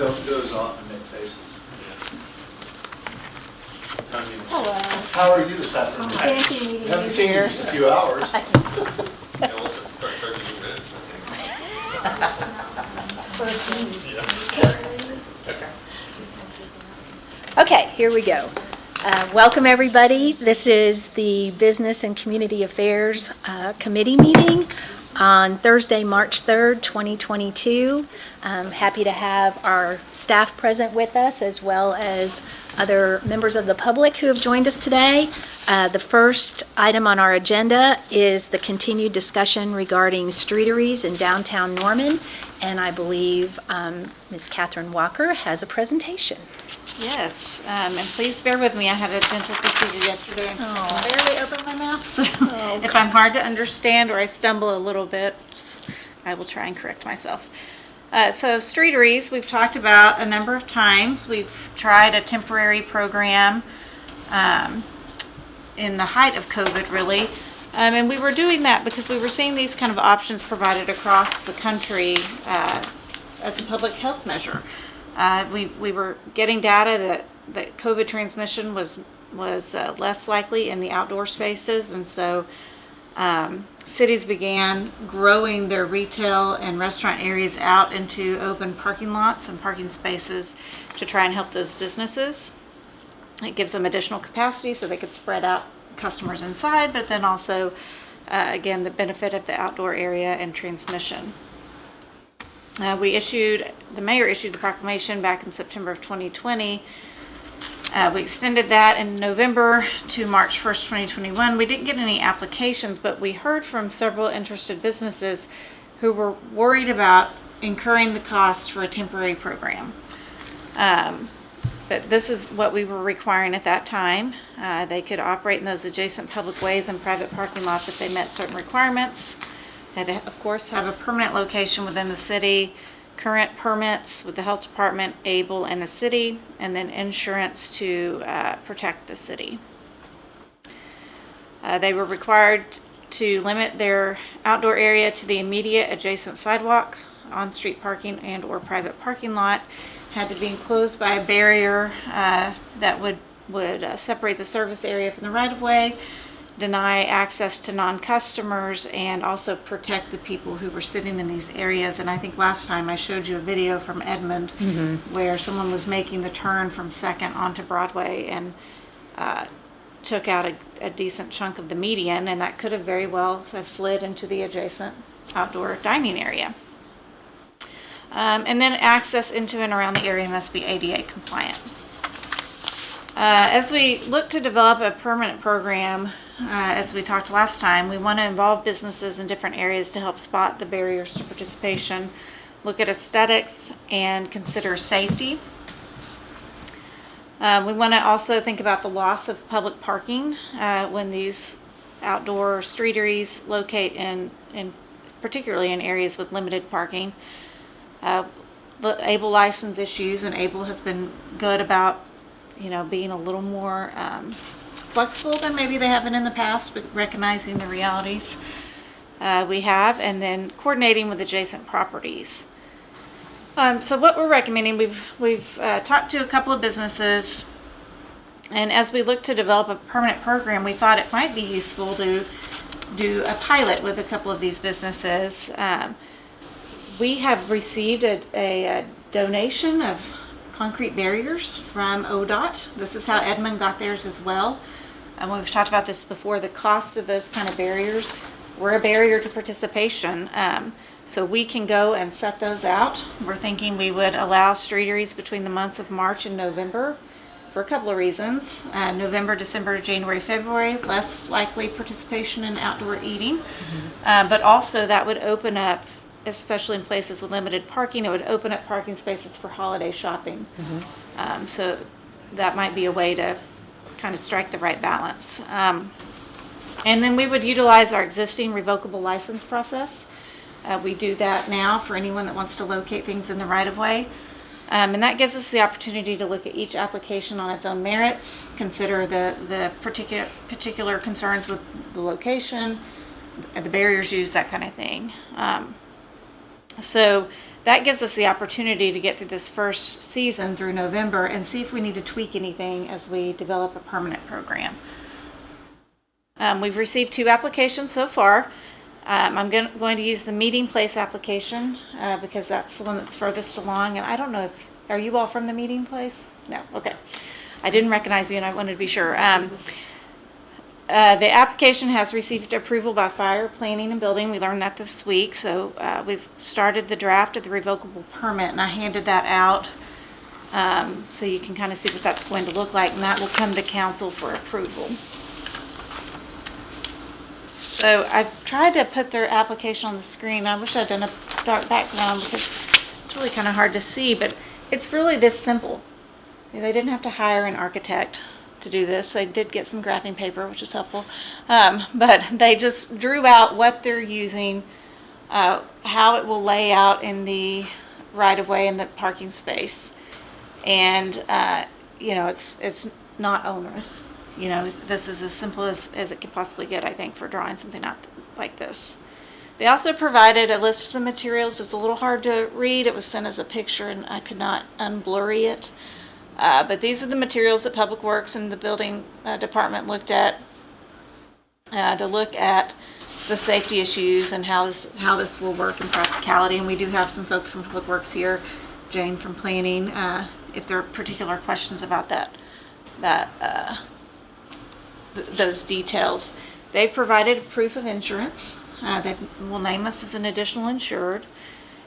Don't doze off and make faces. Hello. How are you this afternoon? Fancy meeting you Haven't seen you in here. just a few hours. Yeah, we'll start charging you minutes, Okay, here we go. Welcome, everybody. This is the Business and Community Affairs Committee meeting on Thursday, March 3rd, 2022. I'm happy to have our staff present with us, as well as other members of the public who have joined us today. The first item on our agenda is the continued discussion regarding streeteries in downtown Norman, and I believe Ms. Catherine Walker has a presentation. Yes, and please bear with me. I had a dental procedure yesterday and Oh. barely opened my mouth. So if I'm hard to understand or I stumble a little bit, I will try and correct myself. So streeteries, we've talked about a number of times. We've tried a temporary program in the height of COVID, really. And we were doing that because we were seeing these kind of options provided across the country as a public health measure. We were getting data that COVID transmission was less likely in the outdoor spaces, and so cities began growing their retail and restaurant areas out into open parking lots and parking spaces to try and help those businesses. It gives them additional capacity so they could spread out customers inside, but then also, again, the benefit of the outdoor area and transmission. The mayor issued the proclamation back in September of 2020. We extended that in November to March 1st, 2021. We didn't get any applications, but we heard from several interested businesses who were worried about incurring the cost for a temporary program. But this is what we were requiring at that time. They could operate in those adjacent public ways and private parking lots if they met certain requirements. Had to, of course, have a permanent location within the city, current permits with the health department, ABLE, and the city, and then insurance to protect the city. They were required to limit their outdoor area to the immediate adjacent sidewalk, on-street parking, and or private parking lot. Had to be enclosed by a barrier that would separate the service area from the right-of-way, deny access to non-customers, and also protect the people who were sitting in these areas. And I think last time I showed you a video from Edmond where someone was making the turn from 2nd onto Broadway and took out a decent chunk of the median, and that could have very well have slid into the adjacent outdoor dining area. And then access into and around the area must be ADA compliant. As we look to develop a permanent program, as we talked last time, we want to involve businesses in different areas to help spot the barriers to participation, look at aesthetics, and consider safety. We want to also think about the loss of public parking when these outdoor streeteries locate in particularly in areas with limited parking. ABLE license issues, and ABLE has been good about being a little more flexible than maybe they have been in the past, but recognizing the realities we have, and then coordinating with adjacent properties. So what we're recommending, we've talked to a couple of businesses, and as we look to develop a permanent program, we thought it might be useful to do a pilot with a couple of these businesses. We have received a donation of concrete barriers from ODOT. This is how Edmond got theirs as well. And we've talked about this before. The cost of those kind of barriers were a barrier to participation. So we can go and set those out. We're thinking we would allow streeteries between the months of March and November for a couple of reasons. November, December, January, February, less likely participation in outdoor eating. But also that would open up, especially in places with limited parking, it would open up parking spaces for holiday shopping. So that might be a way to kind of strike the right balance. And then we would utilize our existing revocable license process. We do that now for anyone that wants to locate things in the right-of-way. And that gives us the opportunity to look at each application on its own merits, consider the particular concerns with the location, the barriers used, that kind of thing. So that gives us the opportunity to get through this first season through November and see if we need to tweak anything as we develop a permanent program. We've received 2 applications so far. I'm going to use the meeting place application because that's the one that's furthest along. And I don't know if, are you all from the meeting place? No, okay. I didn't recognize you and I wanted to be sure. The application has received approval by Fire, Planning, and Building. We learned that this week. So we've started the draft of the revocable permit, and I handed that out so you can kind of see what that's going to look like, and that will come to council for approval. So I've tried to put their application on the screen. I wish I'd done a dark background because it's really kind of hard to see, but it's really this simple. They didn't have to hire an architect to do this. They did get some graphing paper, which is helpful. But they just drew out what they're using, how it will lay out in the right-of-way and the parking space. And, it's not onerous. This is as simple as it can possibly get, I think, for drawing something out like this. They also provided a list of the materials. It's a little hard to read. It was sent as a picture, and I could not unblurry it. But these are the materials that Public Works and the building department looked at to look at the safety issues and how this will work in practicality. And we do have some folks from Public Works here, Jane from Planning, if there are particular questions about those details. They've provided proof of insurance. They will name us as an additional insured.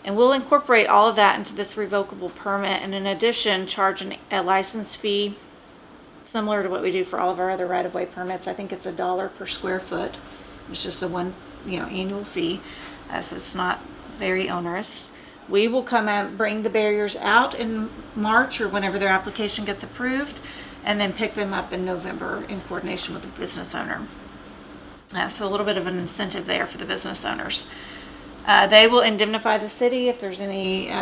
And we'll incorporate all of that into this revocable permit, and in addition, charge a license fee similar to what we do for all of our other right-of-way permits. I think it's $1 per square foot. It's just a annual fee, so it's not very onerous. We will come and bring the barriers out in March or whenever their application gets approved, and then pick them up in November in coordination with the business owner. So a little bit of an incentive there for the business owners. They will indemnify the city if there's any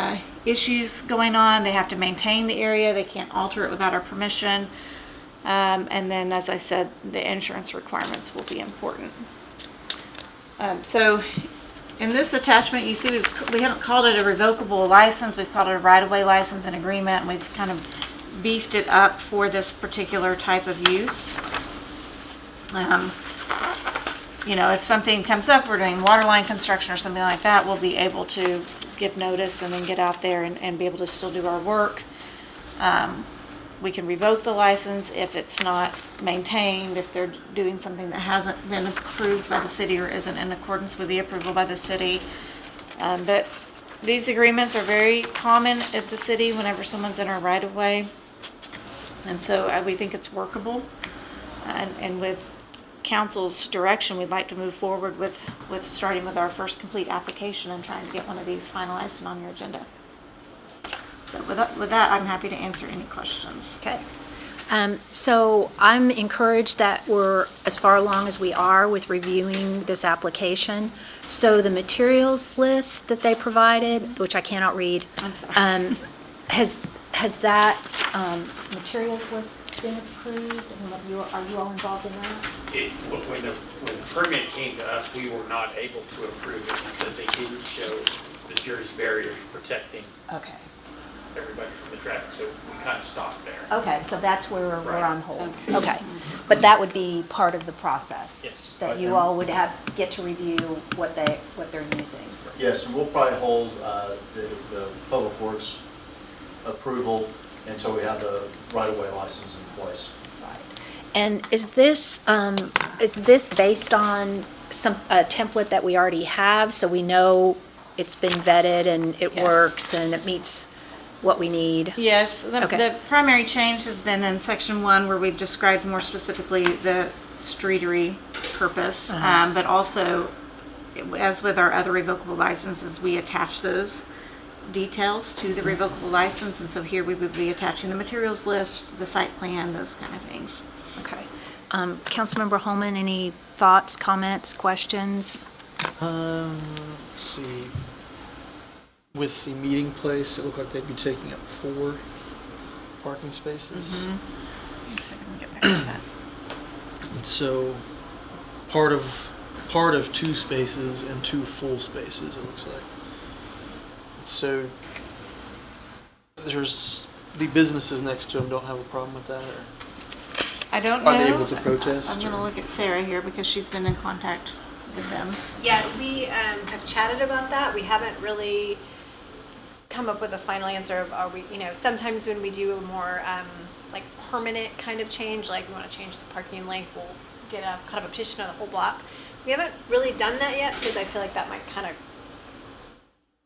issues going on. They have to maintain the area. They can't alter it without our permission. And then, as I said, the insurance requirements will be important. So in this attachment, you see we haven't called it a revocable license. We've called it a right-of-way license and agreement. And we've kind of beefed it up for this particular type of use. If something comes up, we're doing water line construction or something like that, we'll be able to give notice and then get out there and be able to still do our work. We can revoke the license if it's not maintained, if they're doing something that hasn't been approved by the city or isn't in accordance with the approval by the city. But these agreements are very common at the city whenever someone's in our right-of-way. And so we think it's workable. And with council's direction, we'd like to move forward with starting with our first complete application and trying to get one of these finalized and on your agenda. So with that, I'm happy to answer any questions. Okay. So I'm encouraged that we're as far along as we are with reviewing this application. So the materials list that they provided, which I cannot read, I'm sorry. has that materials list been approved? And are you all involved in that? When the permit came to us, we were not able to approve it because they didn't show the Jersey barriers protecting Okay. everybody from the traffic, so we kind of stopped there. Okay, so that's where we're Right. on hold. Okay. But that would be part of the process? Yes. That you all would get to review what they're using? Yes, and we'll probably hold the Public Works approval until we have the right-of-way license in place. Right. And is this based on a template that we already have, so we know it's been vetted and it Yes. works and it meets what we need? Yes, Okay. the primary change has been in section 1 where we've described more specifically the streetery purpose, but also, as with our other revocable licenses, we attach those details to the revocable license, and so here we would be attaching the materials list, the site plan, those kind of things. Okay. Councilmember Holman, any thoughts, comments, questions? Let's see. With the meeting place, it looked like they'd be taking up 4 parking spaces. One second, let me get back to that. And so part of 2 spaces and 2 full spaces, it looks like. So there's the businesses next to them don't have a problem with that, or I don't know. are they able to protest? I'm gonna or- look at Sarah here because she's been in contact with them. Yeah, we have chatted about that. We haven't really come up with a final answer of are we, sometimes when we do a more like permanent kind of change, like we want to change the parking length, we'll get a kind of a petition on the whole block. We haven't really done that yet because I feel like that might kind of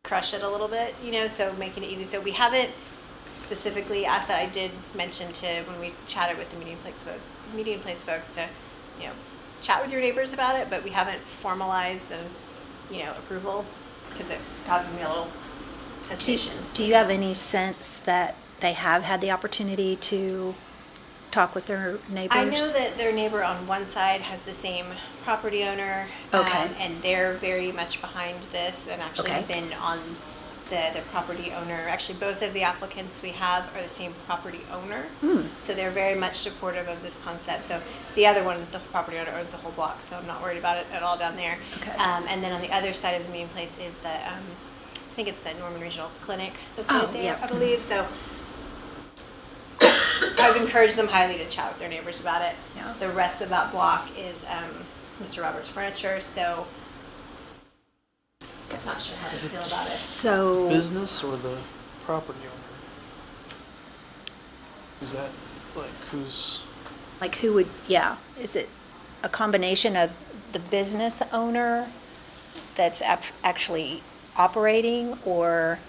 crush it a little bit, so making it easy. So we haven't specifically asked that. I did mention to when we chatted with the Meeting Place folks to, chat with your neighbors about it, but we haven't formalized and, approval because it causes me a little hesitation. Do you have any sense that they have had the opportunity to talk with their neighbors? I know that their neighbor on one side has the same property owner. Okay. And they're very much behind this and actually have Okay. been on the property owner. Actually, both of the applicants we have are the same property owner. So they're very much supportive of this concept. So the other one, the property owner owns the whole block, so I'm not worried about it at all down there. Okay. And then on the other side of the Meeting Place is the, I think it's the Norman Regional Clinic that's Oh, right there, yeah. I believe. So I've encouraged them highly to chat with their neighbors about it. Yeah. The rest of that block is Mr. Roberts Furniture, so I'm not sure how to Is it feel about it. So, business or the property owner? Who's that? Like who's? like who would, is it a combination of the business owner that's actually operating, or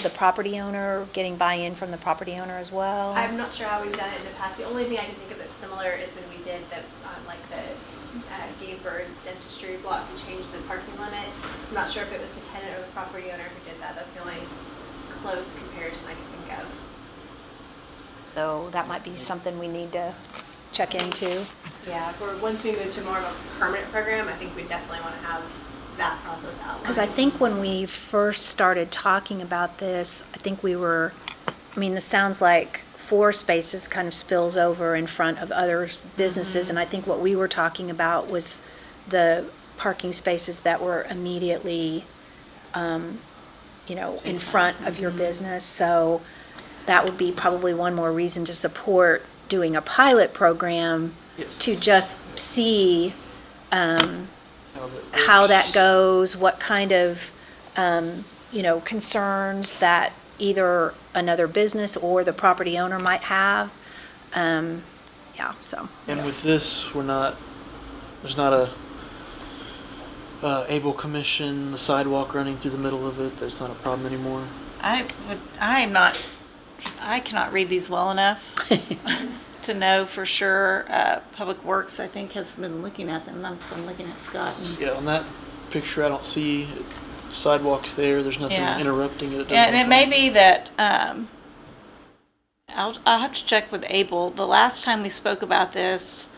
the property owner getting buy-in from the property owner as well? I'm not sure how we've done it in the past. The only thing I can think of that's similar is when we did the Gay Birds dentistry block to change the parking limit. I'm not sure if it was the tenant or the property owner who did that. That's the only close comparison I can think of. So that might be something we need to check into. Yeah, once we move to more of a permanent program, I think we definitely want to have that process outlined. Because I think when we first started talking about this, I think this sounds like 4 spaces kind of spills over in front of other businesses. And I think what we were talking about was the parking spaces that were immediately, in front of your business. So that would be probably one more reason to support doing a pilot program Yes. to just see How how that works. goes, what kind of, concerns that either another business or the property owner might have. So. And with this, there's not a able commission, the sidewalk running through the middle of it. There's not a problem anymore. I cannot read these well enough to know for sure. Public Works, I think, has been looking at them. So I'm looking at Scott. And, Yeah, on that picture, I don't see sidewalks there. There's nothing Yeah. interrupting it. yeah, and it look may like. be that I'll have to check with Abel. The last time we spoke about this,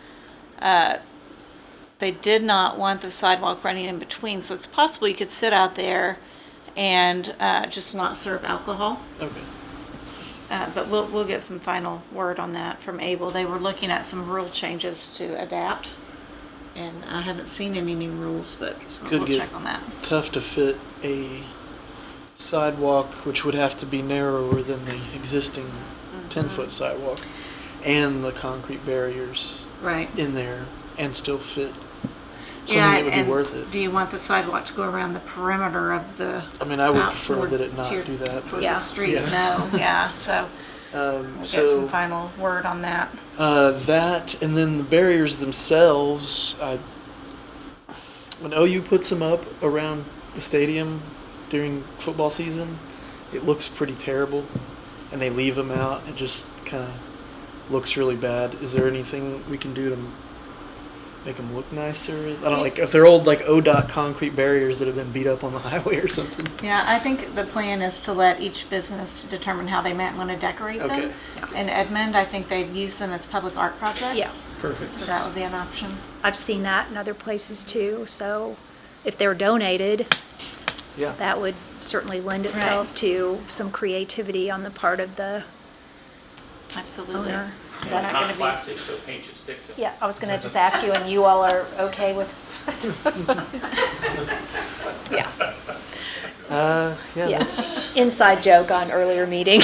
they did not want the sidewalk running in between. So it's possible you could sit out there and just not serve alcohol. Okay. But we'll get some final word on that from Abel. They were looking at some rule changes to adapt, and I haven't seen any new rules, but Could we'll get check on that. tough to fit a sidewalk, which would have to be narrower than the existing 10-foot sidewalk, and the concrete barriers Right. in there, and still fit something that would be and worth it. do you want the sidewalk to go around the perimeter of the? I mean, I would out prefer towards- that it not to your- do that. Towards Yeah. the street, Yeah. no, yeah, so we'll get So some final word on that. that, and then the barriers themselves. When OU puts them up around the stadium during football season, it looks pretty terrible, and they leave them out. It just kind of looks really bad. Is there anything we can do to make them look nicer? I don't like if they're old like ODOT concrete barriers that have been beat up on the highway or something. Yeah, I think the plan is to let each business determine how they might want to decorate them. Okay. In Edmond, I think they've used them as public art projects. Yeah. Perfect. So that would be an option. I've seen that in other places too, so if they're donated, Yeah. that would certainly lend itself to some creativity on the part of the Absolutely. owner. They're Not not gonna be- plastic, so paint should stick to it. Yeah, I was gonna just ask you, and you all are okay with? Yeah. Yeah, Yeah. that's Inside joke on earlier meeting.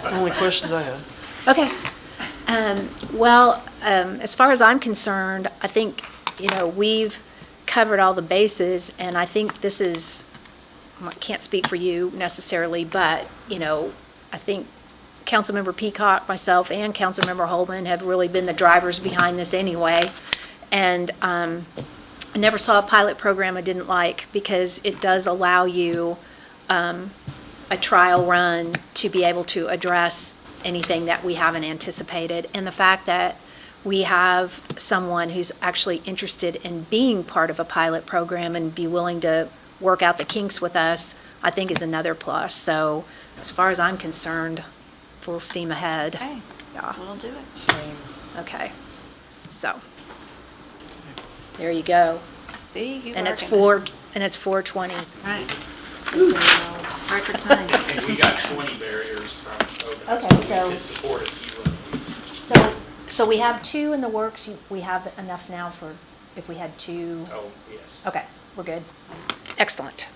only questions I have. Okay. Well, as far as I'm concerned, I think, we've covered all the bases, and I think this is, I can't speak for you necessarily, but, I think Councilmember Peacock, myself, and Councilmember Holman have really been the drivers behind this anyway. And I never saw a pilot program I didn't like, because it does allow you a trial run to be able to address anything that we haven't anticipated. And the fact that we have someone who's actually interested in being part of a pilot program and be willing to work out the kinks with us, I think is another plus. So as far as I'm concerned, full steam ahead. Okay, Yeah. we'll do it. Same. Okay. So there you go. See, you And are it's gonna- 4:20. Right. Record time. And we got 20 barriers from ODOT. Okay, so- We could support a few of these. So we have 2 in the works. We have enough now for, if we had 2. Oh, yes. Okay, we're good. Excellent.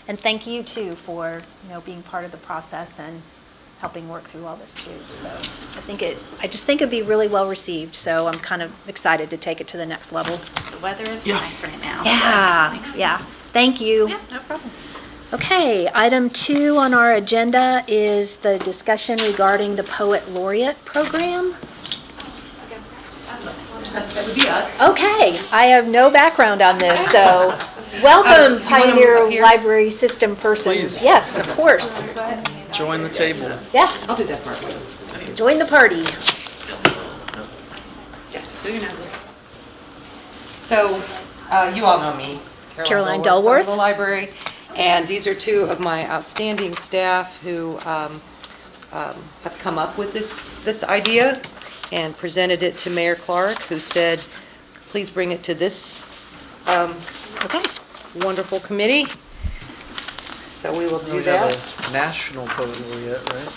And thank you too for, being part of the process and helping work through all this too. So I just think it'd be really well received. So I'm kind of excited to take it to the next level. The weather is Yeah. nice right now. Yeah. Thank you. Yeah, no problem. Okay, item 2 on our agenda is the discussion regarding the Poet Laureate program. That would be us. Okay, I have no background on this, so welcome You wanna move Pioneer up here? Library System persons. Please. Yes, of course. Join the table. Yeah, I'll do that part. join the party. Yes, do your notes. So, you all know me. Caroline from Dulworth. the library. And these are 2 of my outstanding staff who have come up with this idea and presented it to Mayor Clark, who said, please bring it to this Okay, wonderful committee. So we will do We have that. a national poet laureate, right?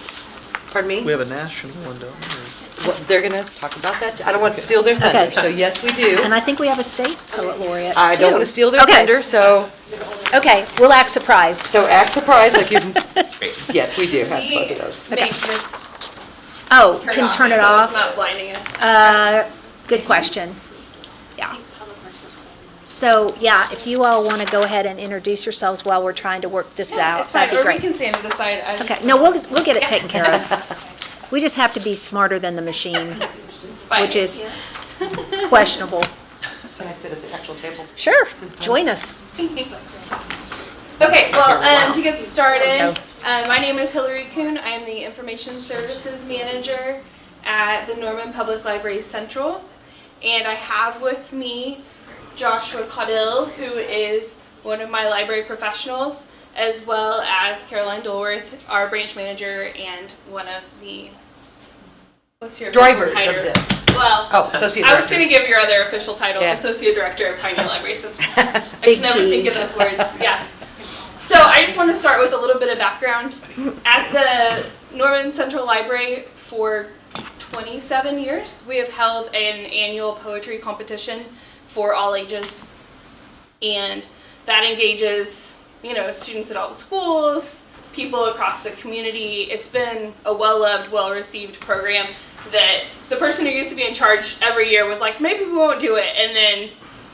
Pardon me? We have a national one, don't we? Well, they're going to talk about that. I don't want to steal their thunder. Okay. So yes, we do. and I think we have a state poet laureate I don't too. want to steal their Okay. thunder, so Okay, we'll act surprised. act surprised like you. Yes, we do have both of those. Okay. Make this Oh, can turn it so off? It's not blinding us. Good question. Yeah. So, yeah, if you all want to go ahead and introduce yourselves while we're trying to work this out, It's fine, that'd be or we great. can stand to the side. I just- Okay, no, we'll get it taken care of. We just have to be smarter than the machine, It's fine. which is questionable. Can I sit at the actual table? Sure, join us. Okay, well, Wow. to get started, Go. my name is Hillary Kuhn. I am the Information Services Manager at the Norman Public Library Central. And I have with me Joshua Caudill, who is one of my library professionals, as well as Caroline Dulworth, our branch manager and one of the, what's your official Drivers of title? this. Well, Oh, associate I was director. going to give your other official title, Yeah. Associate Director of Pioneer Library System. I Big can never think of cheese. those words. Yeah. So I just want to start with a little bit of background. At the Norman Central Library for 27 years, we have held an annual poetry competition for all ages. And that engages, students at all the schools, people across the community. It's been a well-loved, well-received program that the person who used to be in charge every year was like, maybe we won't do it. And then,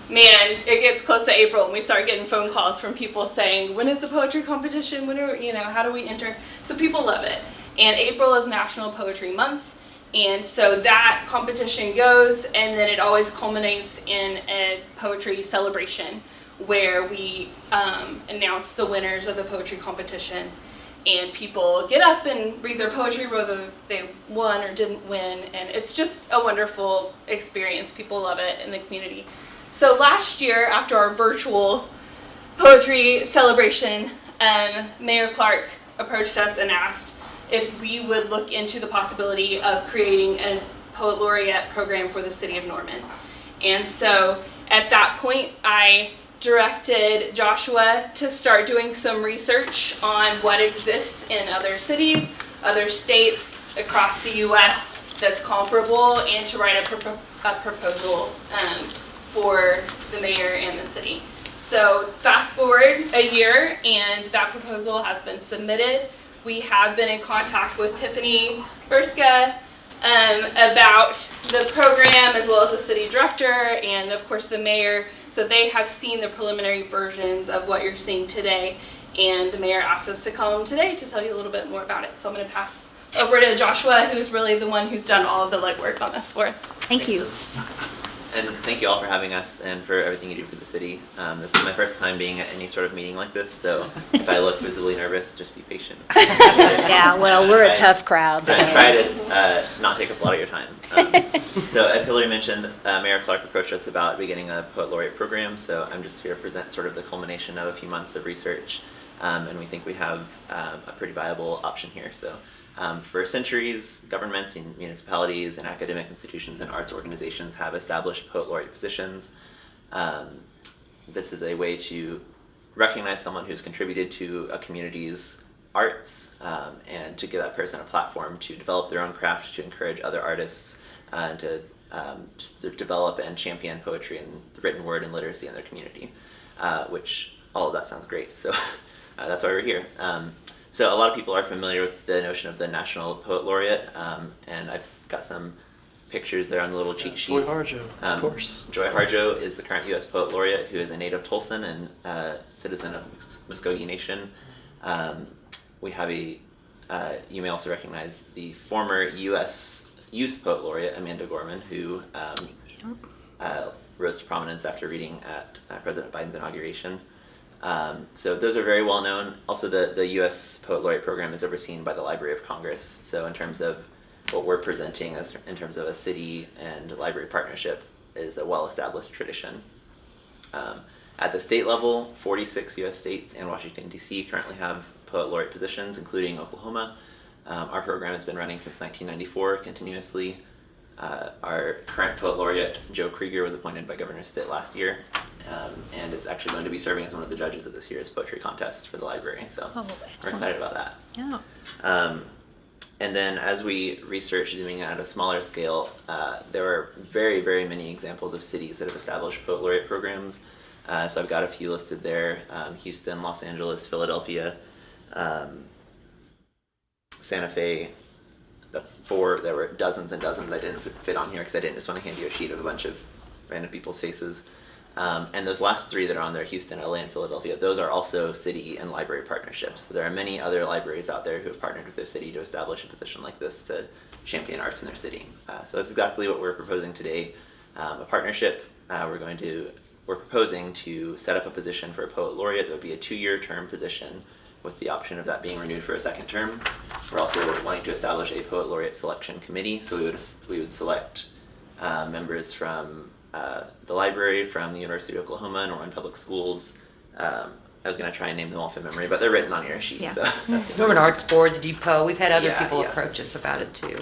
man, it gets close to April and we start getting phone calls from people saying, when is the poetry competition? How do we enter? So people love it. And April is National Poetry Month. And so that competition goes, and then it always culminates in a poetry celebration where we announce the winners of the poetry competition. And people get up and read their poetry, whether they won or didn't win. And it's just a wonderful experience. People love it in the community. So last year, after our virtual poetry celebration, Mayor Clark approached us and asked if we would look into the possibility of creating a Poet Laureate program for the city of Norman. And so at that point, I directed Joshua to start doing some research on what exists in other cities, other states across the U.S. that's comparable, and to write a proposal for the mayor and the city. So fast forward a year, and that proposal has been submitted. We have been in contact with Tiffany Burska about the program, as well as the city director and of course the mayor. So they have seen the preliminary versions of what you're seeing today, and the mayor asked us to come today to tell you a little bit more about it. So I'm going to pass over to Joshua, who's really the one who's done all of the legwork on this for us. Thank you. And thank you all for having us and for everything you do for the city. This is my first time being at any sort of meeting like this, so if I look visibly nervous, just be patient. Yeah, well, we're a tough crowd, so. Try to not take up a lot of your time. So as Hillary mentioned, Mayor Clark approached us about beginning a Poet Laureate program, so I'm just here to present sort of the culmination of a few months of research, and we think we have a pretty viable option here. So. For centuries, governments and municipalities and academic institutions and arts organizations have established poet laureate positions. This is a way to recognize someone who's contributed to a community's arts and to give that person a platform to develop their own craft, to encourage other artists, and to just to develop and champion poetry and the written word and literacy in their community, which all of that sounds great. So that's why we're here. So a lot of people are familiar with the notion of the National Poet Laureate, and I've got some pictures there on the little cheat sheet. Joy Harjo, of course. Joy Harjo is the current U.S. Poet Laureate, who is a native Tulsan and citizen of Muskogee Nation. We have you may also recognize the former U.S. Youth Poet Laureate, Amanda Gorman, who rose to prominence after reading at President Biden's inauguration. So those are very well known. Also, the U.S. Poet Laureate program is overseen by the Library of Congress. So in terms of what we're presenting as in terms of a city and library partnership is a well-established tradition. At the state level, 46 U.S. states and Washington, D.C. currently have Poet Laureate positions, including Oklahoma. Our program has been running since 1994 continuously. Our current Poet Laureate, Joe Krieger, was appointed by Governor Stitt last year, and is actually going to be serving as one of the judges of this year's poetry contest for the library. So we're excited about that. Yeah. And then as we research doing it at a smaller scale, there are very, very many examples of cities that have established Poet Laureate programs. So I've got a few listed there: Houston, Los Angeles, Philadelphia, Santa Fe. That's 4. There were dozens and dozens I didn't fit on here because I didn't just want to hand you a sheet of a bunch of random people's faces. And those last 3 that are on there, Houston, LA, and Philadelphia, those are also city and library partnerships. So there are many other libraries out there who have partnered with their city to establish a position like this to champion arts in their city. So that's exactly what we're proposing today, a partnership. We're proposing to set up a position for a Poet Laureate that would be a 2-year term position with the option of that being renewed for a second term. We're also wanting to establish a Poet Laureate selection committee, so we would select members from the library, from the University of Oklahoma, Norman Public Schools. I was going to try and name them all from memory, but they're written on your sheet. Yeah. So that's Norman Arts Board, the Depot, we've had other Yeah, people yeah. approach us about it too.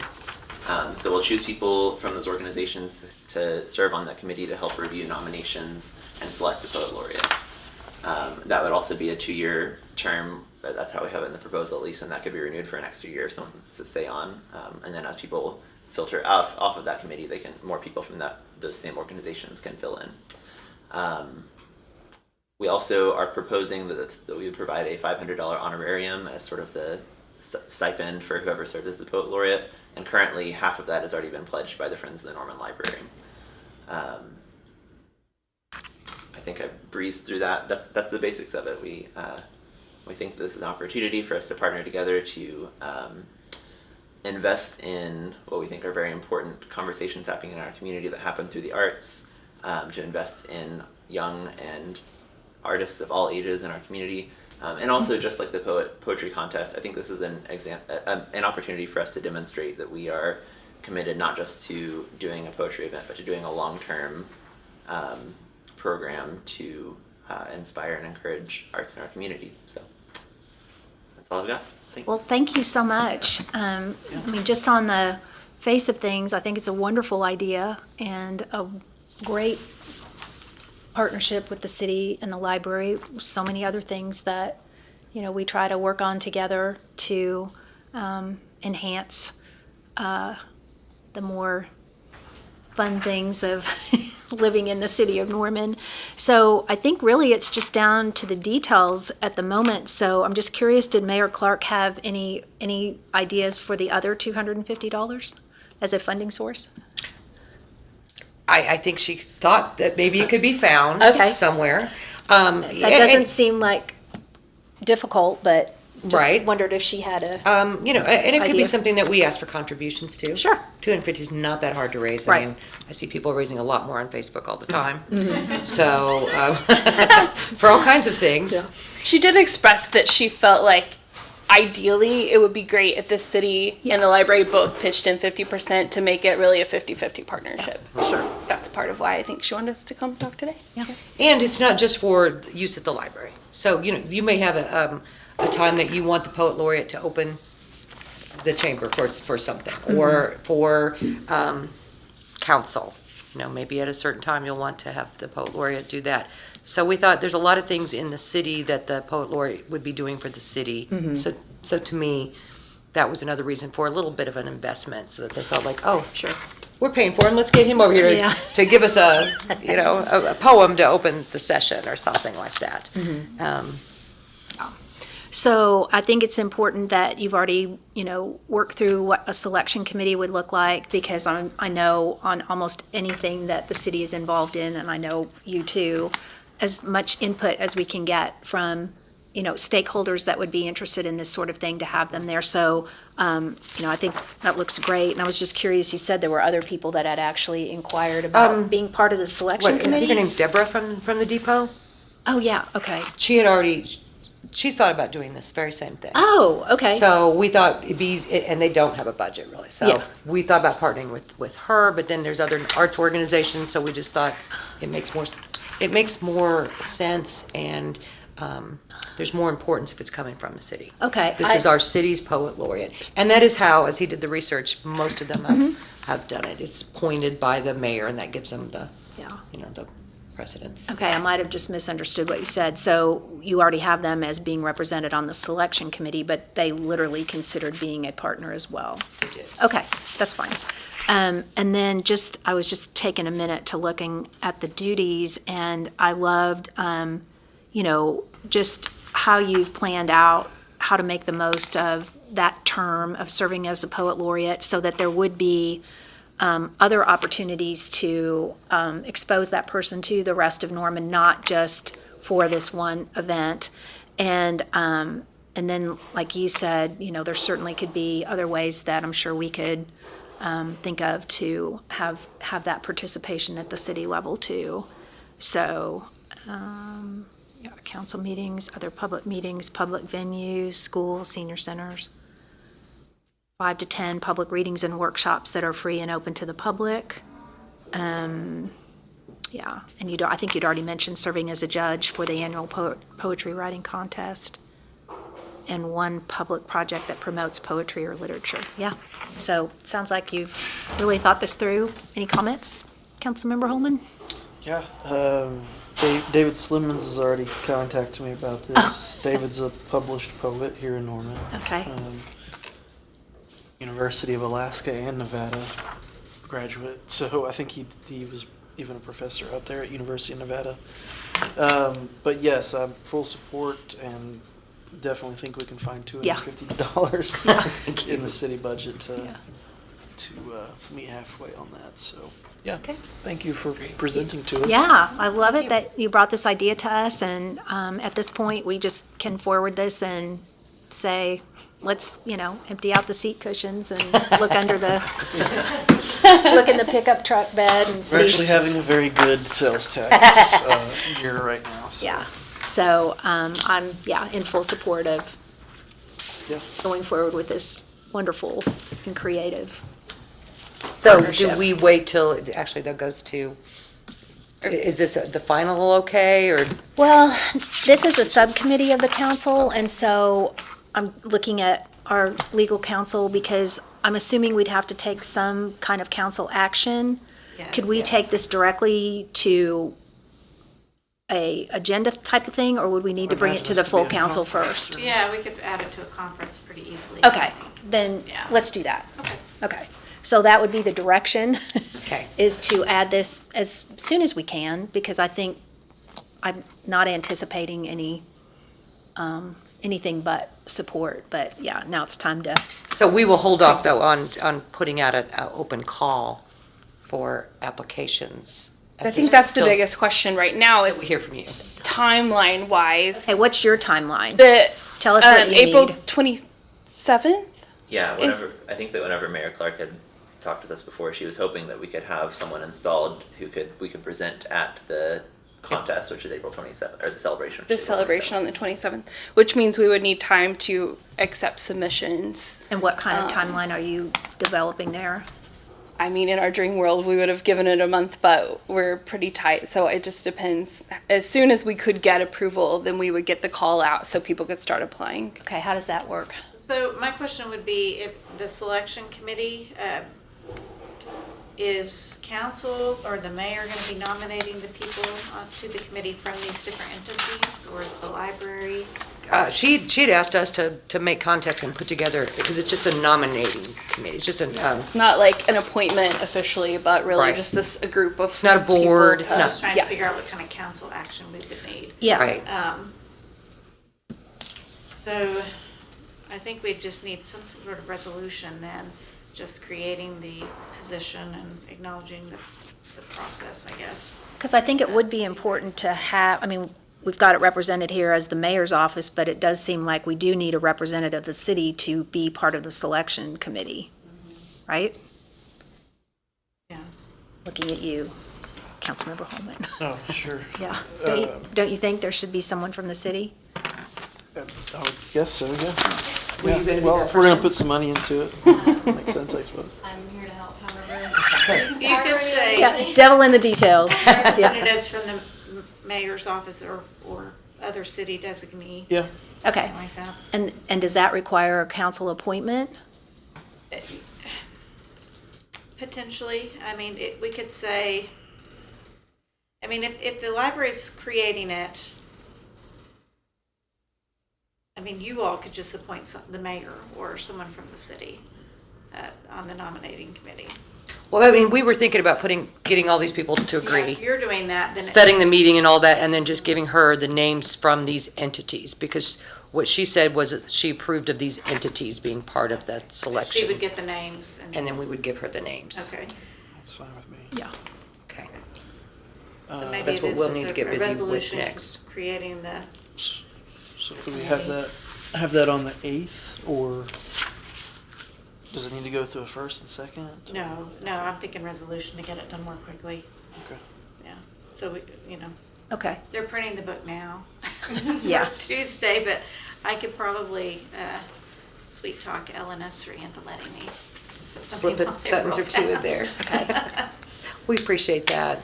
So we'll choose people from those organizations to serve on that committee to help review nominations and select the Poet Laureate. That would also be a 2-year term, but that's how we have it in the proposal at least, and that could be renewed for an extra year if someone wants to stay on. And then as people filter off of that committee, more people from those same organizations can fill in. We also are proposing that we would provide a $500 honorarium as sort of the stipend for whoever served as the Poet Laureate, and currently half of that has already been pledged by the Friends of the Norman Library. I think I breezed through that. That's the basics of it. We think this is an opportunity for us to partner together to invest in what we think are very important conversations happening in our community that happen through the arts, to invest in young and artists of all ages in our community, and also just like the poetry contest, I think this is an opportunity for us to demonstrate that we are committed not just to doing a poetry event, but to doing a long-term program to inspire and encourage arts in our community. So that's all I've got. Thanks. Well, thank you so much. I mean, just on the face of things, I think it's a wonderful idea and a great partnership with the city and the library. So many other things that, we try to work on together to enhance the more fun things of living in the city of Norman. So I think really it's just down to the details at the moment. So I'm just curious, did Mayor Clark have any ideas for the other $250 as a funding source? I think she thought that maybe it could be found Okay. somewhere. That doesn't seem like difficult, but just Right. wondered if she had a, You know, and it could be Idea. something that we ask for contributions to. Sure. 250 is not that hard to raise. Right. I mean, I see people raising a lot more on Facebook all the time. Mm-hmm. So, for all kinds of things. Yeah. She did express that she felt like ideally it would be great if the city and the library both pitched in 50% to make it really a 50-50 partnership. Sure. That's part of why I think she wanted us to come talk today. yeah. And it's not just for use at the library. So, you know, you may have a time that you want the poet laureate to open the chamber for something, or for council. You know, maybe at a certain time you'll want to have the poet laureate do that. So we thought there's a lot of things in the city that the poet laureate would be doing for the city. So to me, that was another reason for a little bit of an investment, so that they felt like, oh, sure, we're paying for him. Let's get him over here Yeah. to give us a poem to open the session or something like that. So I think it's important that you've already, worked through what a selection committee would look like, because I know on almost anything that the city is involved in, and I know you too, as much input as we can get from, stakeholders that would be interested in this sort of thing, to have them there. So, I think that looks great. And I was just curious, you said there were other people that had actually inquired about being part of the selection I think committee? her name's Deborah from the depot. Oh, yeah, okay. She's thought about doing this very same thing. Oh, okay. So we thought and they don't have a budget really. So Yeah. we thought about partnering with her, but then there's other arts organizations. So we just thought it makes more sense, and there's more importance if it's coming from the city. Okay, This is our city's poet laureate, and that is how, as he did the research, most of them have done it. It's appointed by the mayor, and that gives them the Yeah. the precedence. Okay, I might have just misunderstood what you said. So you already have them as being represented on the selection committee, but they literally considered being a partner as well. We did. Okay, that's fine. And then I was just taking a minute to looking at the duties, and I loved, just how you've planned out how to make the most of that term of serving as a poet laureate, so that there would be other opportunities to expose that person to the rest of Norman, not just for this one event. And then, like you said, there certainly could be other ways that I'm sure we could think of to have that participation at the city level too. So, council meetings, other public meetings, public venues, schools, senior centers. 5 to 10 public readings and workshops that are free and open to the public. And I think you'd already mentioned serving as a judge for the annual poetry writing contest, and one public project that promotes poetry or literature. Yeah, so it sounds like you've really thought this through. Any comments, Councilmember Holman? Yeah, David Slimmons has already contacted me about this. David's a published poet here in Norman. Okay. University of Alaska and Nevada graduate, so I think he was even a professor out there at University of Nevada. But yes, I'm full support, and definitely think we can find $250 in the city budget to meet halfway on that. So yeah, Okay. thank you for presenting to us. Yeah, I love it that you brought this idea to us, and at this point, we just can forward this and say, let's, empty out the seat cushions and look under look in the pickup truck bed and see. We're actually having a very good sales tax year right now. So. Yeah, so I'm, in full support of Yeah. going forward with this wonderful and creative. So do Partnership. we wait till that goes to? Is this the final okay, or? Well, this is a subcommittee of the council, and so I'm looking at our legal counsel, because I'm assuming we'd have to take some kind of council action. Could we take this directly to a agenda type of thing, or would we need to bring it to the full council first? Yeah, we could add it to a conference pretty easily. Okay, then Yeah. let's do that. Okay. Okay, so that would be the direction. Okay. is to add this as soon as we can, because I think I'm not anticipating anything but support. But yeah, now it's time to, So we will hold off, though, on putting out an open call for applications. I think that's the Till- biggest question right now till is we hear from you. timeline wise. hey, what's your timeline? The Tell us what you April need. 27th. Yeah, I think that whenever Mayor Clark had talked with us before, she was hoping that we could have someone installed we could present at the contest, which is April 27th, or the celebration. which The is April celebration 27th. on the 27th, which means we would need time to accept submissions. And what kind of timeline are you developing there? I mean, in our dream world, we would have given it a month, but we're pretty tight. So it just depends. As soon as we could get approval, then we would get the call out so people could start applying. Okay, how does that work? So my question would be, if the selection committee, is council or the mayor going to be nominating the people to the committee from these different entities, or is the library? She'd asked us to make contact and put together, because it's just a nominating committee. It's just It's not like an appointment officially, but really Right. just a group of. It's not a board, people it's to- not- I was trying yes. to figure out what kind of council action we would need. Yeah. right. So I think we just need some sort of resolution then, just creating the position and acknowledging the process, I guess. Because I think it would be important to have, I mean, we've got it represented here as the mayor's office, but it does seem like we do need a representative of the city to be part of the selection committee, right? Yeah. Looking at you, Councilmember Holman. Oh, sure. Yeah. Don't you think there should be someone from the city? I would guess so, yeah. Were you gonna be Well, that if we're gonna person? put some money into it, makes sense, I suppose. I'm here to help however. You could say Yeah, devil in the details. Yeah. representatives from the mayor's office or other city designee, Yeah, Okay. something like that. And does that require a council appointment? Potentially, I mean, we could say, I mean, if the library's creating it, I mean, you all could just appoint the mayor or someone from the city on the nominating committee. Well, I mean, we were thinking about getting all these people to Yeah, if agree, you're doing that, then setting the meeting and all that, and then just giving her the names from these entities, because what she said was that she approved of these entities being part of that she selection. would get the names. And then we would give her the names. Okay. that's fine with me. Yeah. Okay. So maybe That's what it is we'll just need to a get busy with resolution next. creating the, So do we have that on the 8th, or does it need to go through a first and second? no, I'm thinking resolution to get it done more quickly. Okay. Yeah. So we, Okay. they're printing the book now. Yeah. For Tuesday, but I could probably sweet talk Ellen Esri into letting me put something Slip on a there sentence or real two in there. fast. We appreciate that.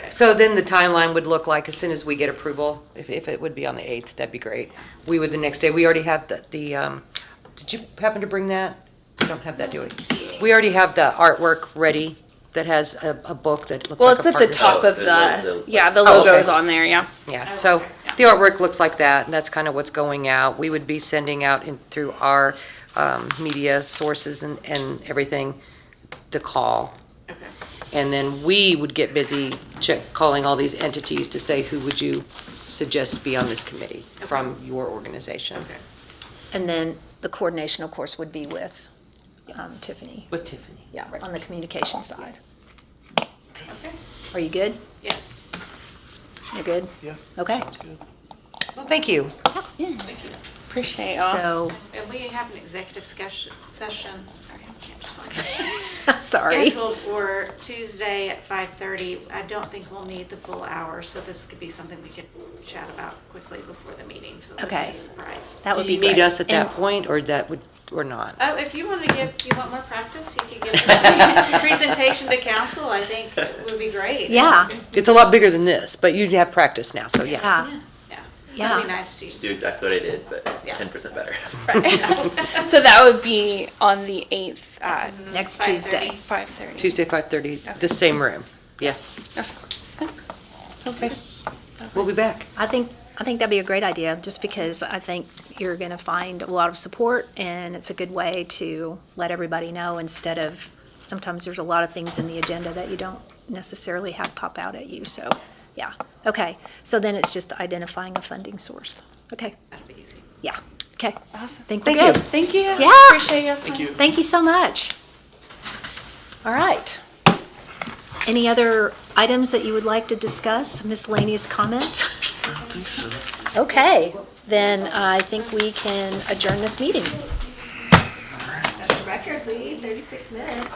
So then the timeline would look like, as soon as we get approval, if it would be on the 8th, that'd be great. We would the next day, we already have the did you happen to bring that? We don't have that, do we? We already have the artwork ready that has a book that looks Well, like it's a at the partnership. top of the the Oh, okay. logo's on there, yeah. Yeah, Oh, so okay, yeah. the artwork looks like that, and that's kind of what's going out. We would be sending out through our media sources and everything, the call. Okay. And then we would get busy calling all these entities to say, who would you suggest be on this committee from your organization? Okay. And then the coordination, of course, would be with Tiffany. With Tiffany. Yeah, Right. on the communication side. Okay. Are you good? Yes. You're good? Yeah. Okay. Sounds good. Well, thank you. Appreciate y'all. So, And we have an executive session, sorry, I can't talk. I'm sorry. Scheduled for Tuesday at 5:30. I don't think we'll need the full hour, so this could be something we could chat about quickly before the meeting, so it won't be Okay. a surprise. That would Do be you great. need us at that And- point, or not? Oh, if you want more practice, you could give a presentation to council, I think it would be great. Yeah, It's a lot bigger than this, but you have practice now, so yeah. yeah, Yeah. Yeah. That'd be nice to Just do exactly what I did, but Yeah. 10% better. So that would be on the 8th at next 5:30. Tuesday. 5:30. Tuesday, 5:30, the same room. Yes. Okay. We'll be back. I think that'd be a great idea, just because I think you're gonna find a lot of support, and it's a good way to let everybody know instead of sometimes there's a lot of things in the agenda that you don't necessarily have pop out at you, so, yeah. Okay, so then it's just identifying a funding source. Okay, That'll be easy. yeah, okay. Awesome. Think we're Thank good. you. Thank you. Yeah. Appreciate you. Thank you. Thank you so much. All right. Any other items that you would like to discuss, miscellaneous comments? I don't think so. Okay, then I think we can adjourn this meeting. That's a record lead, 36 minutes.